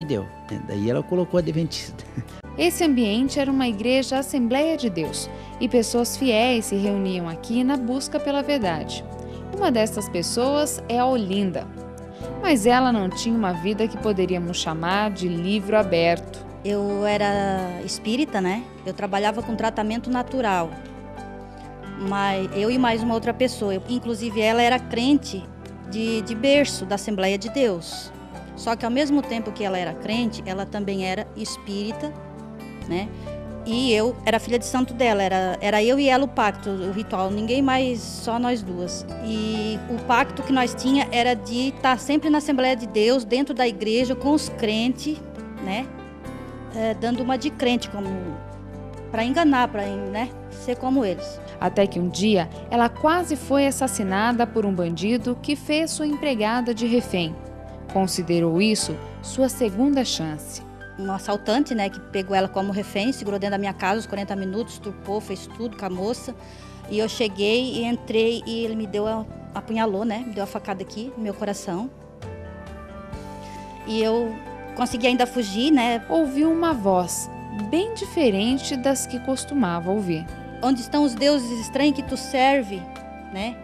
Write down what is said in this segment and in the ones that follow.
Deu, né? Daí ela colocou Adventista. Esse ambiente era uma igreja Assembleia de Deus e pessoas fiéis se reuniam aqui na busca pela verdade. Uma dessas pessoas é a Olinda, mas ela não tinha uma vida que poderíamos chamar de livro aberto. Eu era espírita, né? Eu trabalhava com tratamento natural, mas eu e mais uma outra pessoa. Inclusive ela era crente de berço da Assembleia de Deus. Só que ao mesmo tempo que ela era crente, ela também era espírita, né? E eu era filha de santo dela, era eu e ela o pacto, o ritual, ninguém mais, só nós duas. E o pacto que nós tinha era de estar sempre na Assembleia de Deus, dentro da igreja, com os crentes, né? Dando uma de crente, como para enganar, para, né, ser como eles. Até que um dia, ela quase foi assassinada por um bandido que fez sua empregada de refém. Considerou isso sua segunda chance. Um assaltante, né, que pegou ela como refém, segurou dentro da minha casa os 40 minutos, estupou, fez tudo com a moça. E eu cheguei e entrei e ele me deu, apunhalou, né, me deu a facada aqui no meu coração. E eu consegui ainda fugir, né. Ouviu uma voz bem diferente das que costumava ouvir. Onde estão os deuses estranhos que tu serve, né?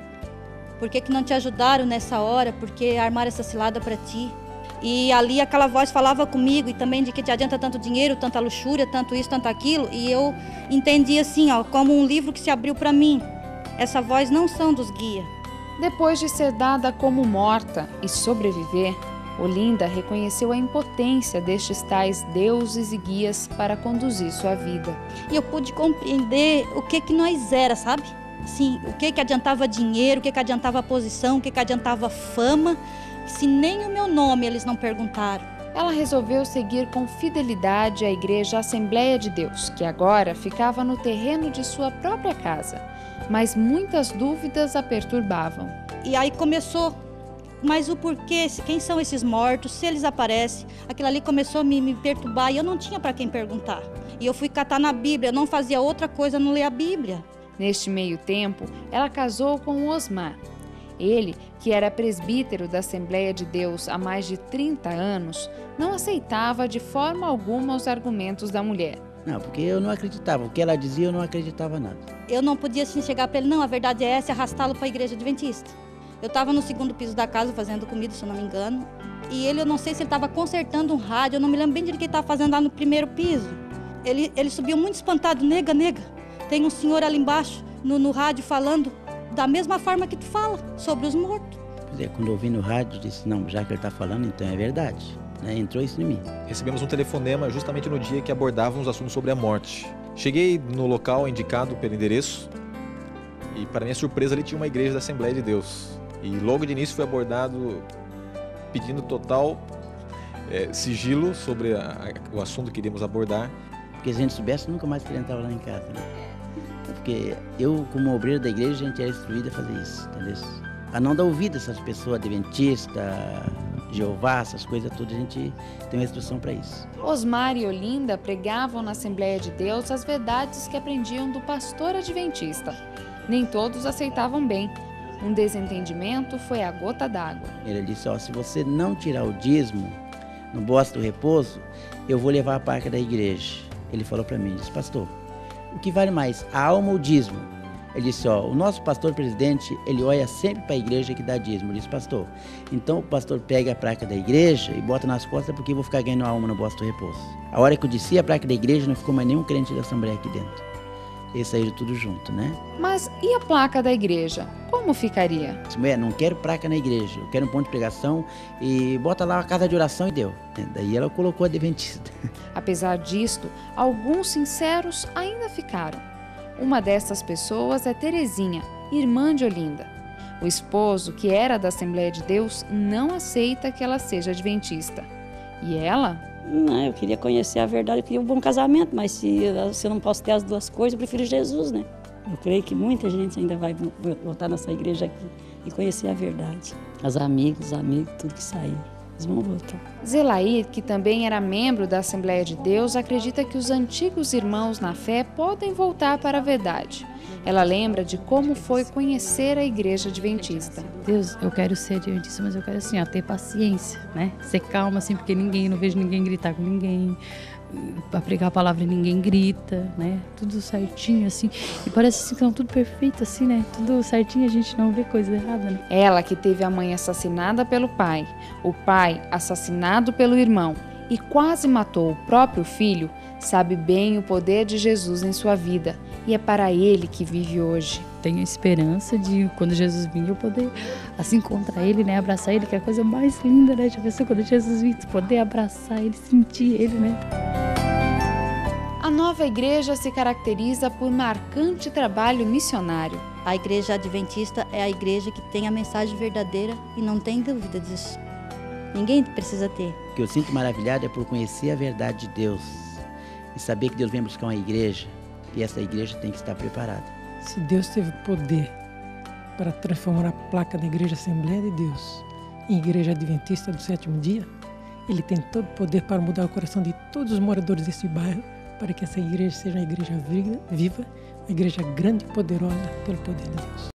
Por que não te ajudaram nessa hora? Por que armaram essa cilada para ti? E ali aquela voz falava comigo e também de que te adianta tanto dinheiro, tanta luxúria, tanto isso, tanto aquilo. E eu entendi assim, ó, como um livro que se abriu para mim. Essa voz não são dos guias. Depois de ser dada como morta e sobreviver, Olinda reconheceu a impotência destes tais deuses e guias para conduzir sua vida. E eu pude compreender o que nós era, sabe? Assim, o que adiantava dinheiro, o que adiantava posição, o que adiantava fama, se nem o meu nome eles não perguntaram. Ela resolveu seguir com fidelidade a igreja Assembleia de Deus, que agora ficava no terreno de sua própria casa, mas muitas dúvidas a perturbavam. E aí começou, mas o porquê, quem são esses mortos, se eles aparecem, aquilo ali começou a me perturbar e eu não tinha para quem perguntar. E eu fui catar na Bíblia, não fazia outra coisa não ler a Bíblia. Neste meio tempo, ela casou com Osmar. Ele, que era presbítero da Assembleia de Deus há mais de 30 anos, não aceitava de forma alguma os argumentos da mulher. Não, porque eu não acreditava. O que ela dizia, eu não acreditava nada. Eu não podia assim chegar para ele, não, a verdade é essa, e arrastá-lo para a igreja adventista. Eu estava no segundo piso da casa fazendo comida, se eu não me engano, e ele, eu não sei se ele estava consertando um rádio, eu não me lembro bem de que ele estava fazendo lá no primeiro piso. Ele subiu muito espantado, nega. Tem um senhor ali embaixo, no rádio, falando da mesma forma que tu fala, sobre os mortos. Quando eu ouvi no rádio, disse, não, já que ele está falando, então é verdade. Né? Entrou isso em mim. Recebemos um telefonema justamente no dia que abordávamos assuntos sobre a morte. Cheguei no local indicado pelo endereço e, para minha surpresa, ali tinha uma igreja da Assembleia de Deus. E logo de início foi abordado pedindo total sigilo sobre o assunto que iríamos abordar. Porque se a gente soubesse, nunca mais queria entrar lá em casa, né? Porque eu, como obreiro da igreja, a gente era instruído a fazer isso, entendeu? A não dar ouvido a essas pessoas adventistas, Jeová, essas coisas todas, a gente tem uma instrução para isso. Osmar e Olinda pregavam na Assembleia de Deus as verdades que aprendiam do pastor adventista. Nem todos aceitavam bem. Um desentendimento foi a gota d'água. Ele disse, ó, se você não tirar o dízimo no bosque do repouso, eu vou levar a placa da igreja. Ele falou para mim, disse, pastor, o que vale mais, a alma ou o dízimo? Ele disse, ó, o nosso pastor presidente, ele olha sempre para a igreja que dá dízimo. Ele disse, pastor, então o pastor pega a placa da igreja e bota nas costas porque eu vou ficar ganhando alma no bosque do repouso. A hora que eu desci a placa da igreja, não ficou mais nenhum crente da Assembleia aqui dentro. Eles saíram tudo junto, né? Mas e a placa da igreja? Como ficaria? Disse, mulher, não quero placa na igreja, eu quero um ponto de pregação e bota lá a casa de oração e deu. Daí ela colocou Adventista. Apesar disto, alguns sinceros ainda ficaram. Uma dessas pessoas é Terezinha, irmã de Olinda. O esposo, que era da Assembleia de Deus, não aceita que ela seja adventista. E ela? Não, eu queria conhecer a verdade, eu queria um bom casamento, mas se eu não posso ter as duas coisas, eu prefiro Jesus, né? Eu creio que muita gente ainda vai voltar nessa igreja aqui e conhecer a verdade. Os amigos, tudo que sair, eles vão voltar. Zelair, que também era membro da Assembleia de Deus, acredita que os antigos irmãos na fé podem voltar para a verdade. Ela lembra de como foi conhecer a Igreja Adventista. Deus, eu quero ser adventista, mas eu quero assim, ó, ter paciência, né? Ser calma, assim, porque não vejo ninguém gritar com ninguém. Para pregar a palavra ninguém grita, né? Tudo certinho, assim. E parece assim que são tudo perfeito, assim, né? Tudo certinho, a gente não vê coisa errada, né? Ela que teve a mãe assassinada pelo pai, o pai assassinado pelo irmão e quase matou o próprio filho, sabe bem o poder de Jesus em sua vida e é para ele que vive hoje. Tenho a esperança de, quando Jesus vir, eu poder, assim, encontrar ele, né? Abraçar ele, que é a coisa mais linda, né? Já pensou quando Jesus vir, poder abraçar ele, sentir ele, né? A nova igreja se caracteriza por marcante trabalho missionário. A Igreja Adventista é a igreja que tem a mensagem verdadeira e não tem dúvida disso. Ninguém precisa ter. O que eu sinto maravilhado é por conhecer a verdade de Deus e saber que Deus vem buscar uma igreja e essa igreja tem que estar preparada. Se Deus teve poder para transformar a placa da Igreja Assembleia de Deus em Igreja Adventista do Sétimo Dia, Ele tem todo o poder para mudar o coração de todos os moradores desse bairro, para que essa igreja seja uma igreja viva, uma igreja grande e poderosa pelo poder de Deus.